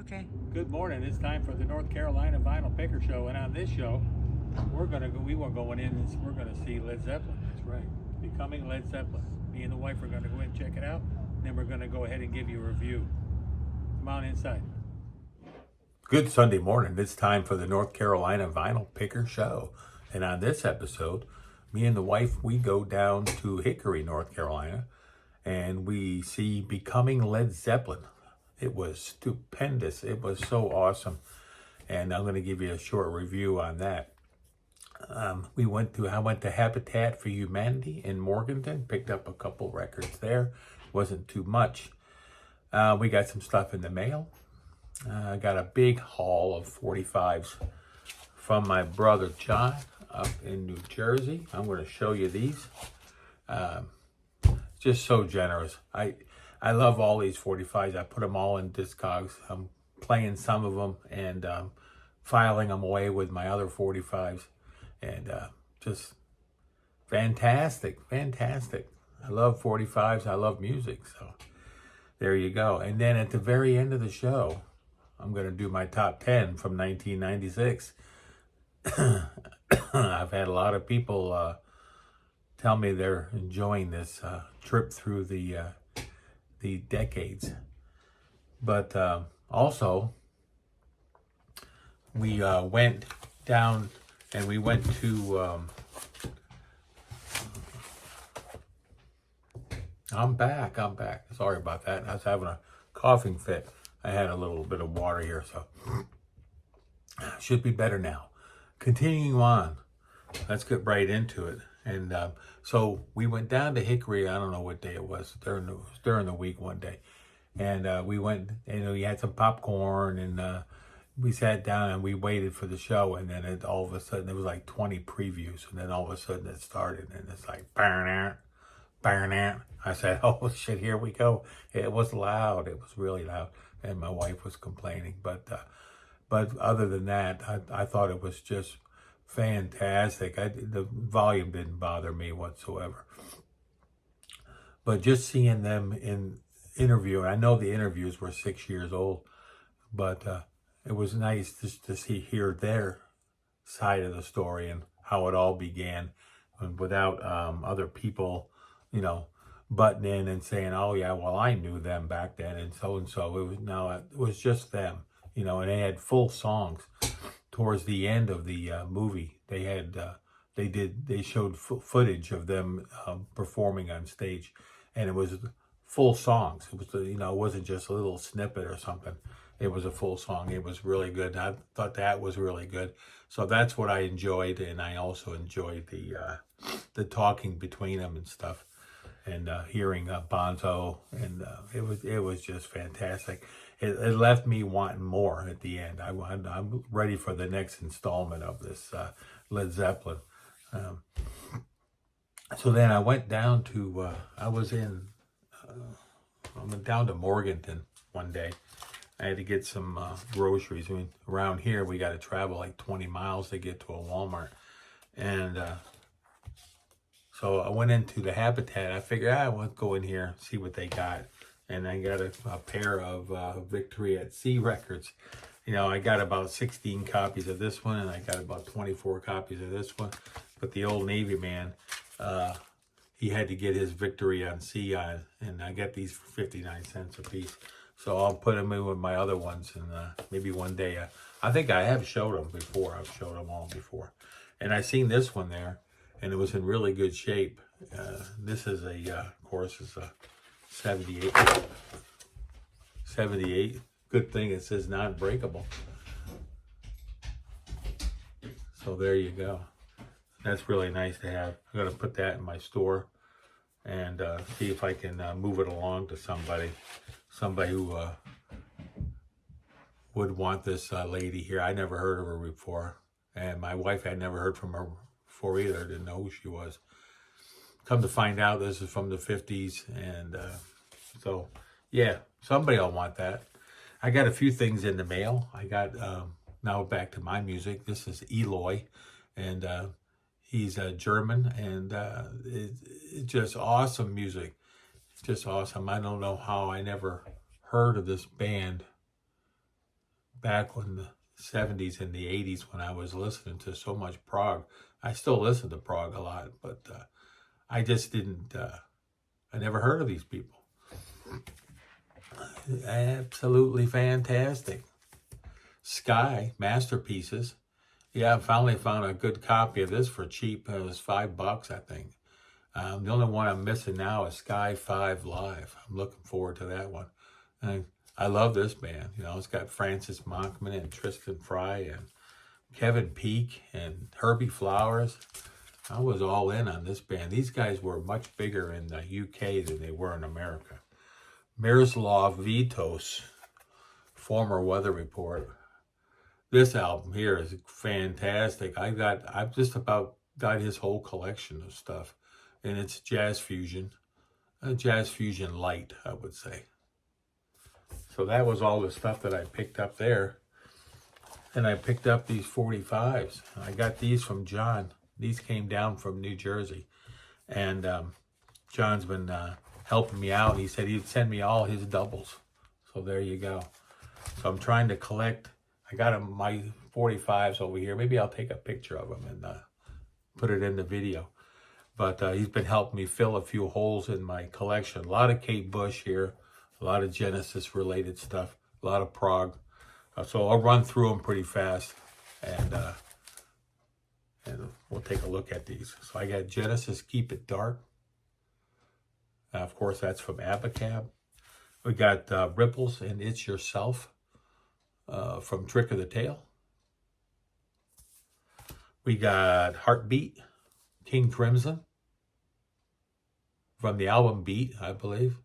Okay. Good morning. It's time for the North Carolina Vinyl Picker Show, and on this show, we were going in and we're gonna see Led Zeppelin. That's right, Becoming Led Zeppelin. Me and the wife are gonna go in and check it out. And then we're gonna go ahead and give you a review. Come on inside. Good Sunday morning. It's time for the North Carolina Vinyl Picker Show, and on this episode, me and the wife we go down to Hickory, North Carolina, and we see Becoming Led Zeppelin. It was stupendous. It was so awesome. And I'm going to give you a short review on that. I went to Habitat for Humanity in Morganton, picked up a couple records there. Wasn't too much. We got some stuff in the mail. I got a big haul of 45s from my brother John up in New Jersey. I'm going to show you these. Just so generous. I love all these 45s. I put them all in Discogs. I'm playing some of them and filing them away with my other 45s. And just fantastic. I love 45s. I love music. So there you go. And then at the very end of the show, I'm going to do my top 10 from 1996. I've had a lot of people tell me they're enjoying this trip through the decades. But also, we went down and we went to, I'm back. Sorry about that. I was having a coughing fit. I had a little bit of water here, so should be better now. Continuing on, let's get right into it. And so we went down to Hickory. I don't know what day it was. During the week one day, and we went. We had some popcorn, and we sat down and we waited for the show. And then all of a sudden, there was like 20 previews, and then all of a sudden it started, and it's like burn out. I said, "Oh shit, here we go." It was loud. It was really loud, and my wife was complaining. But other than that, I thought it was just fantastic. The volume didn't bother me whatsoever. But just seeing them in interview, I know the interviews were 6 years old, but it was nice just to hear their side of the story and how it all began, and without other people, butting in and saying, "Oh yeah, well I knew them back then," and so. It was just them, and they had full songs. Towards the end of the movie, they had they showed footage of them performing on stage, and it was full songs. It was it wasn't just a little snippet or something. It was a full song. It was really good. I thought that was really good. So that's what I enjoyed, and I also enjoyed the talking between them and stuff, and hearing Bonzo, and it was just fantastic. It left me wanting more at the end. I'm ready for the next installment of this Led Zeppelin. So then I went down to I went down to Morganton one day. I had to get some groceries. I mean, around here we got to travel like 20 miles to get to a Walmart, and so I went into the Habitat. I figured I want to go in here see what they got. And I got a pair of Victory at Sea records. I got about 16 copies of this one, and I got about 24 copies of this one. But the old Navy man, he had to get his Victory on Sea on, and I got these for 59 cents a piece. So I'll put them in with my other ones, and maybe one day. I think I have showed them before. I've showed them all before. And I seen this one there, and it was in really good shape. This is of course, it's a 78. Good thing it says non-breakable. So there you go. That's really nice to have. I'm going to put that in my store and see if I can move it along to somebody who would want this lady here. I never heard of her before, and my wife had never heard from her before either. Didn't know who she was. Come to find out, this is from the 50s, and so, yeah, somebody will want that. I got a few things in the mail. I got, now back to my music. This is Eloy, and he's German, and it's just awesome music. Just awesome. I don't know how I never heard of this band back in the 70s and the 80s when I was listening to so much prog. I still listen to prog a lot, but I just didn't, I never heard of these people. Absolutely fantastic. Sky Masterpieces. Yeah, I finally found a good copy of this for cheap. It was $5, I think. The only one I'm missing now is Sky 5 Live. I'm looking forward to that one. And I love this band. You know, it's got Francis Monkman and Tristan Fry and Kevin Peake and Herbie Flowers. I was all in on this band. These guys were much bigger in the UK than they were in America. Miroslav Vitos, former Weather Report. This album here is fantastic. I've just about got his whole collection of stuff, and it's jazz fusion light, I would say. So that was all the stuff that I picked up there. And I picked up these 45s. I got these from John. These came down from New Jersey. And John's been helping me out. He said he'd send me all his doubles. So there you go. So I'm trying to collect. I got my 45s over here. Maybe I'll take a picture of them and put it in the video. But he's been helping me fill a few holes in my collection. A lot of Kate Bush here. A lot of Genesis related stuff. A lot of prog. So I'll run through them pretty fast. And we'll take a look at these. So I got Genesis Keep It Dark. Of course, that's from Abacab. We got Ripples and It's Yourself from Trick of the Tail. We got Heartbeat, King Crimson from the album Beat, I believe.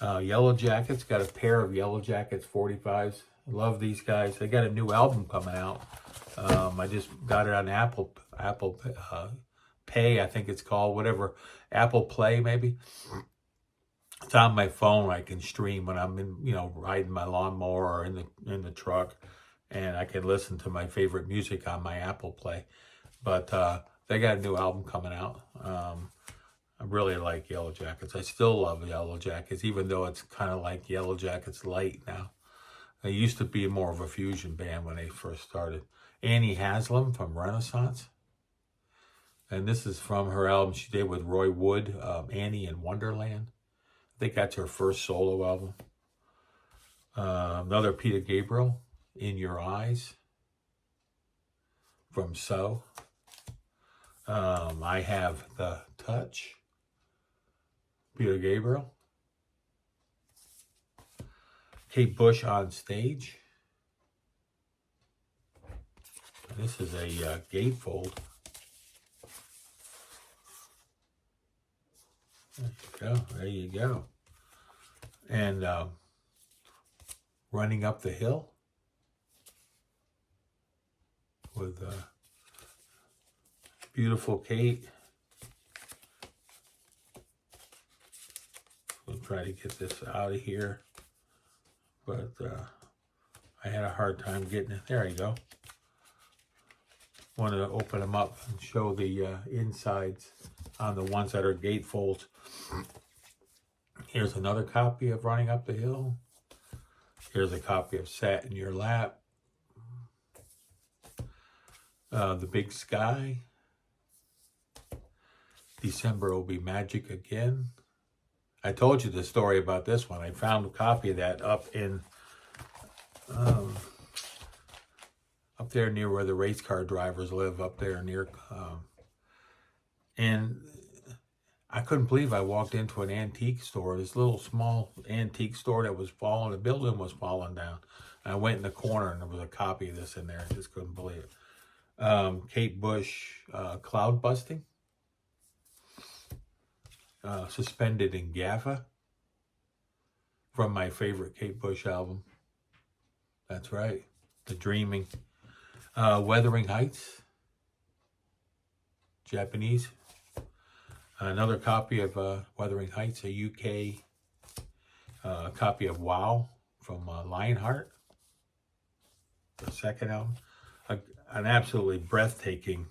Yellow Jackets, got a pair of Yellow Jackets 45s. Love these guys. They got a new album coming out. I just got it on Apple Pay, I think it's called, whatever. Apple Play, maybe. It's on my phone. I can stream when I'm riding my lawnmower or in the truck, and I can listen to my favorite music on my Apple Play. But they got a new album coming out. I really like Yellow Jackets. I still love Yellow Jackets, even though it's kind of like Yellow Jackets light now. They used to be more of a fusion band when they first started. Annie Haslam from Renaissance. And this is from her album she did with Roy Wood, Annie in Wonderland. I think that's her first solo album. Another Peter Gabriel, In Your Eyes, from So. I Have the Touch, Peter Gabriel. Kate Bush On Stage. This is a gatefold. There you go. And Running Up the Hill with beautiful Kate. We'll try to get this out of here, but I had a hard time getting it. There you go. Wanted to open them up and show the insides on the ones that are gatefolds. Here's another copy of Running Up the Hill. Here's a copy of Sat in Your Lap. The Big Sky. December Will Be Magic Again. I told you the story about this one. I found a copy of that up in up there near where the race car drivers live, up there near and I couldn't believe I walked into an antique store, this little small antique store that was falling, the building was falling down. And I went in the corner and there was a copy of this in there. I just couldn't believe it. Kate Bush, Cloud Busting. Suspended in Gaffa, from my favorite Kate Bush album. That's right, The Dreaming. Wuthering Heights, Japanese. Another copy of Wuthering Heights, a UK copy of Wow from Lionheart, the second album. An absolutely breathtaking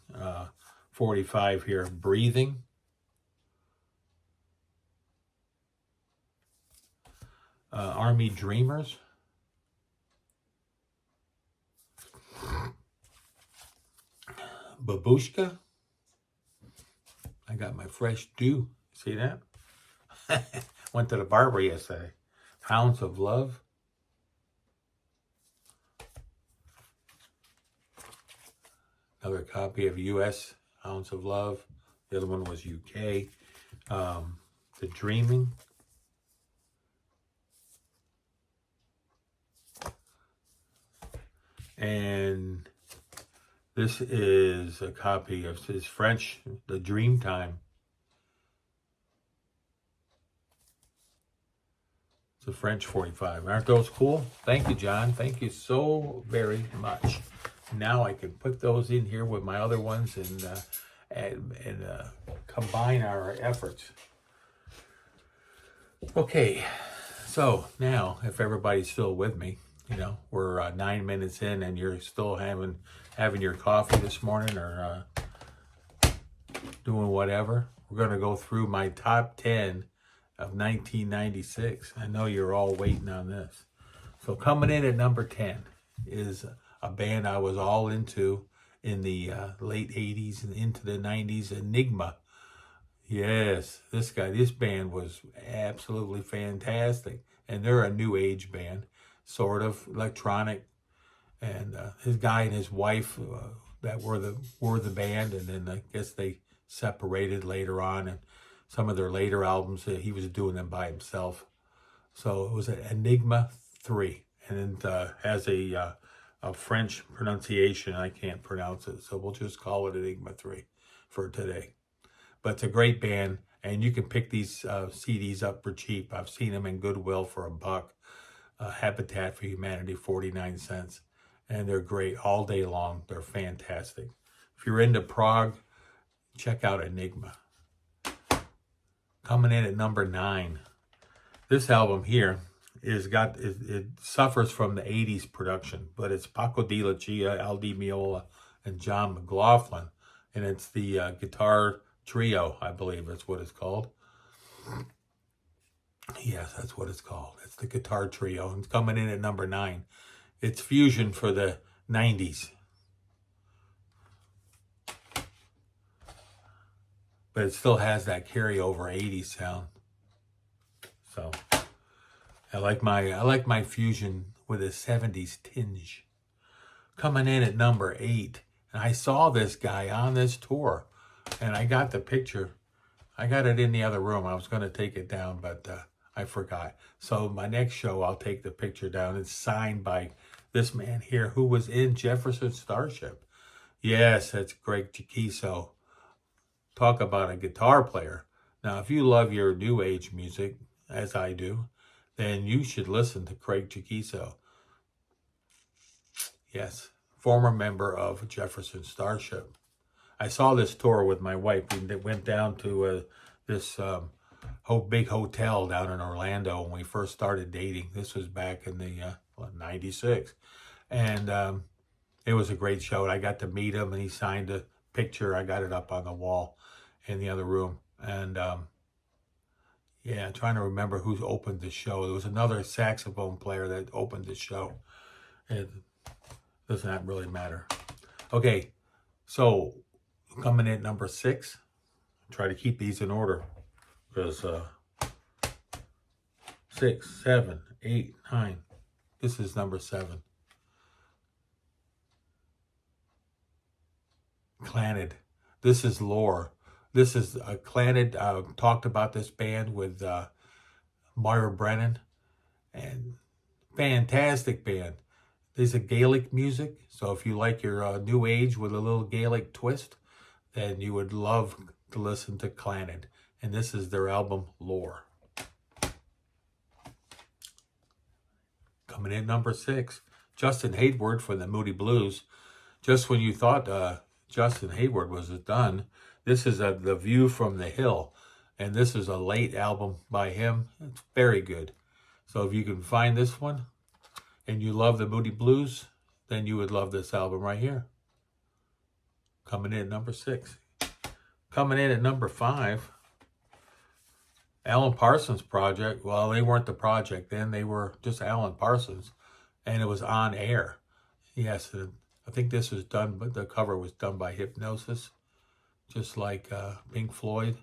45 here, Breathing. Army Dreamers, Babushka. I got my fresh dew. See that? Went to the barber yesterday. Hounds of Love. Another copy of U.S. Hounds of Love. The other one was UK. The Dreaming. And this is a copy of his French, The Dreamtime. It's a French 45. Aren't those cool? Thank you, John. Thank you so very much. Now I can put those in here with my other ones and combine our efforts. Okay, so now if everybody's still with me, you know, we're 9 minutes in and you're still having your coffee this morning or doing whatever. We're going to go through my top 10 of 1996. I know you're all waiting on this. So coming in at number 10 is a band I was all into in the late 80s and into the 90s, Enigma. Yes, this band was absolutely fantastic. And they're a new age band, sort of electronic. And his guy and his wife that were the band, and then I guess they separated later on. And some of their later albums, he was doing them by himself. So it was an Enigma 3, and it has a French pronunciation. I can't pronounce it, so we'll just call it Enigma 3 for today. But it's a great band, and you can pick these CDs up for cheap. I've seen them in Goodwill for $1. Habitat for Humanity, 49 cents. And they're great all day long. They're fantastic. If you're into prog, check out Enigma. Coming in at number 9. This album here it suffers from the 80s production, but it's Paco de Lucia, Al Di Meola, and John McLaughlin. And it's the guitar trio, I believe that's what it's called. Yes, that's what it's called. It's the guitar trio. It's coming in at number 9. It's fusion for the 90s. But it still has that carryover 80s sound. So I like my fusion with a 70s tinge. Coming in at number 8. And I saw this guy on this tour. And I got the picture. I got it in the other room. I was going to take it down, but I forgot. So my next show, I'll take the picture down. It's signed by this man here who was in Jefferson Starship. Yes, that's Greg Chiquiso. Talk about a guitar player. Now, if you love your new age music, as I do, then you should listen to Craig Chiquiso. Yes, former member of Jefferson Starship. I saw this tour with my wife. We went down to this big hotel down in Orlando when we first started dating. This was back in the 96. And it was a great show. And I got to meet him, and he signed a picture. I got it up on the wall in the other room. And yeah, I'm trying to remember who opened the show. There was another saxophone player that opened the show. It does not really matter. Okay, so coming in at number 6. Try to keep these in order because 6, 7, 8, 9. This is number 7. Clannad. This is Lore. This is Clannad. Talked about this band with Moira Brennan, and fantastic band. There's a Gaelic music, so if you like your new age with a little Gaelic twist, then you would love to listen to Clannad. And this is their album, Lore. Coming in number 6, Justin Hayward for the Moody Blues. Just when you thought Justin Hayward was done, this is The View from the Hill. And this is a late album by him. It's very good. So if you can find this one, and you love the Moody Blues, then you would love this album right here. Coming in at number 6. Coming in at number 5, Alan Parsons Project. Well, they weren't the project then. They were just Alan Parsons. And it was On Air. Yes, I think this was done, but the cover was done by Hypnosis, just like Pink Floyd.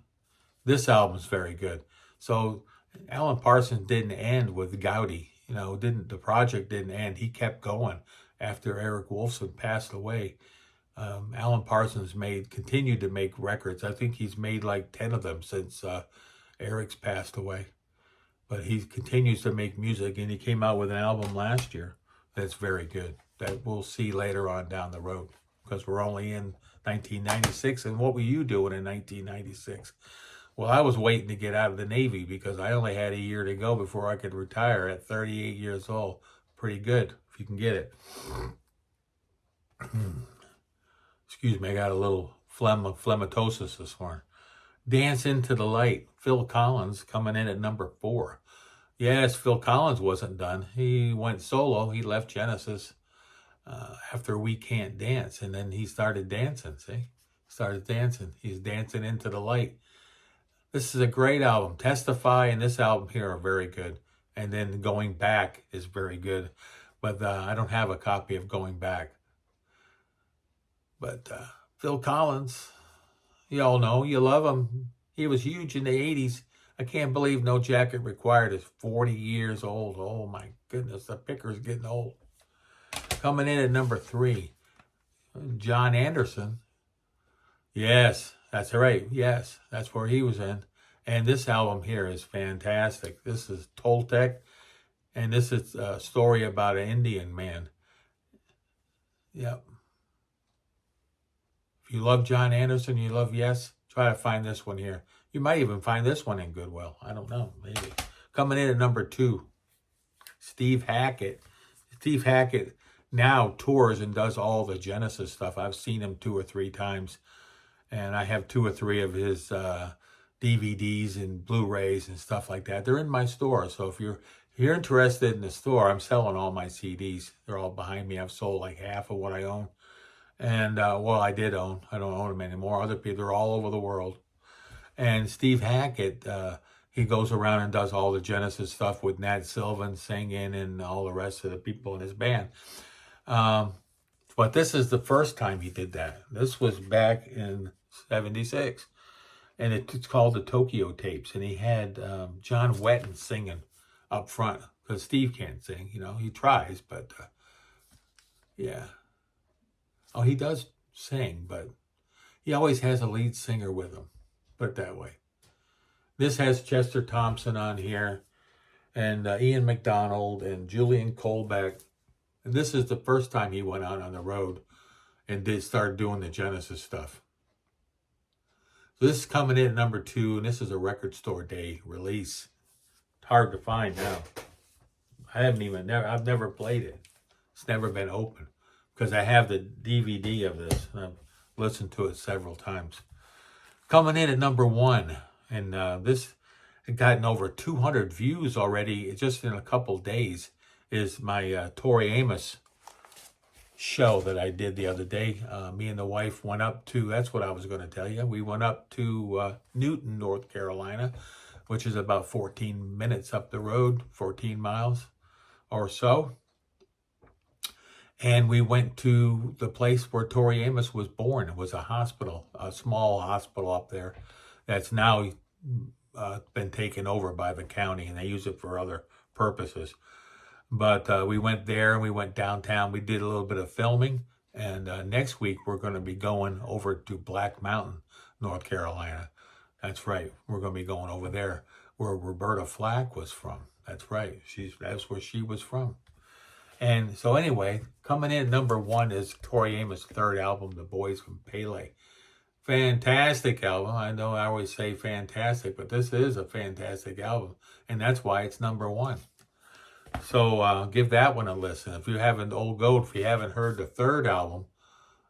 This album's very good. So Alan Parsons didn't end with Gowdy. The project didn't end. He kept going after Eric Wolfson passed away. Alan Parsons continued to make records. I think he's made like 10 of them since Eric's passed away. But he continues to make music, and he came out with an album last year that's very good, that we'll see later on down the road, because we're only in 1996. And what were you doing in 1996? Well, I was waiting to get out of the Navy because I only had a year to go before I could retire at 38 years old. Pretty good, if you can get it. Excuse me, I got a little phlegmatosis this morning. Dance Into the Light, Phil Collins coming in at number 4. Yes, Phil Collins wasn't done. He went solo. He left Genesis after We Can't Dance, and then he started dancing, He's dancing into the light. This is a great album. Testify and this album here are very good. And then Going Back is very good. But I don't have a copy of Going Back. But Phil Collins, you all know, you love him. He was huge in the 80s. I can't believe No Jacket Required is 40 years old. Oh my goodness, the picker's getting old. Coming in at number 3, John Anderson. Yes, that's right. Yes, that's where he was in. And this album here is fantastic. This is Toltec, and this is a story about an Indian man. Yep. If you love John Anderson, you love Yes, try to find this one here. You might even find this one in Goodwill. I don't know, maybe. Coming in at number 2, Steve Hackett. Steve Hackett now tours and does all the Genesis stuff. I've seen him 2 or 3 times, and I have 2 or 3 of his DVDs and Blu-rays and stuff like that. They're in my store, so if you're interested in the store, I'm selling all my CDs. They're all behind me. I've sold like half of what I own. And, I did own. I don't own them anymore. Other people, they're all over the world. And Steve Hackett, he goes around and does all the Genesis stuff with Nat Sylvan singing and all the rest of the people in his band. But this is the first time he did that. This was back in 76. And it's called the Tokyo Tapes. And he had John Wetton singing up front. Because Steve can't sing, he tries, but yeah. Oh, he does sing, but he always has a lead singer with him. Put it that way. This has Chester Thompson on here, and Ian McDonald, and Julian Colbeck. And this is the first time he went out on the road and started doing the Genesis stuff. So this is coming in at number 2, and this is a Record Store Day release. It's hard to find now. I've never played it. It's never been open because I have the DVD of this, and I've listened to it several times. Coming in at number 1, and this had gotten over 200 views already just in a couple days, is my Tori Amos show that I did the other day. Me and the wife went up to, that's what I was going to tell you, we went up to Newton, North Carolina, which is about 14 minutes up the road, 14 miles or so. And we went to the place where Tori Amos was born. It was a hospital, a small hospital up there that's now been taken over by the county, and they use it for other purposes. But we went there, and we went downtown. We did a little bit of filming, and next week we're going to be going over to Black Mountain, North Carolina. That's right. We're going to be going over there where Roberta Flack was from. That's right. That's where she was from. And so anyway, coming in number 1 is Tori Amos' 3rd album, The Boys from Pele. Fantastic album. I know I always say fantastic, but this is a fantastic album. And that's why it's number 1. So give that one a listen. If you haven't, Old Goat, if you haven't heard the 3rd album,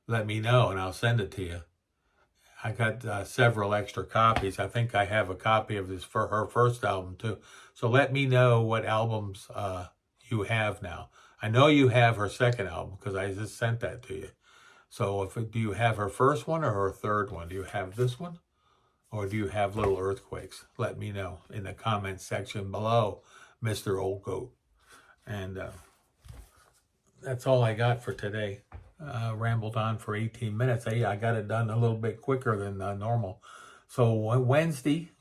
let me know and I'll send it to you. I got several extra copies. I think I have a copy of this for her 1st album too. So let me know what albums you have now. I know you have her 2nd album because I just sent that to you. So do you have her 1st one or her 3rd one? Do you have this one? Or do you have Little Earthquakes? Let me know in the comments section below, Mr. Old Goat. And that's all I got for today. rambled on for 18 minutes. Hey, I got it done a little bit quicker than normal. So Wednesday,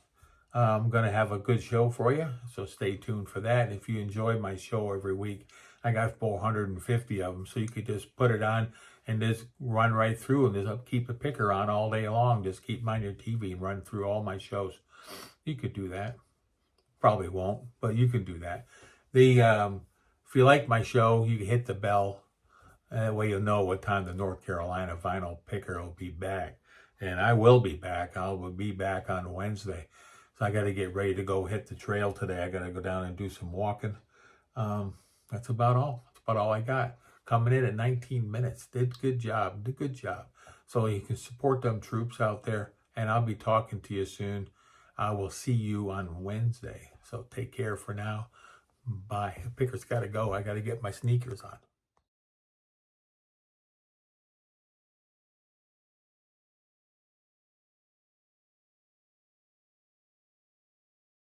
I'm going to have a good show for you. So stay tuned for that. If you enjoy my show every week, I got 450 of them. So you could just put it on and just run right through and just keep a picker on all day long. Just keep them on your TV and run through all my shows. You could do that. Probably won't, but you can do that. If you like my show, you can hit the bell. That way you'll know what time the North Carolina vinyl picker will be back. And I will be back. I will be back on Wednesday. So I got to get ready to go hit the trail today. I got to go down and do some walking. That's about all. That's about all I got. Coming in at 19 minutes. Did good job. Did good job. So you can support them troops out there. And I'll be talking to you soon. I will see you on Wednesday. So take care for now. Bye. Picker's got to go. I got to get my sneakers on.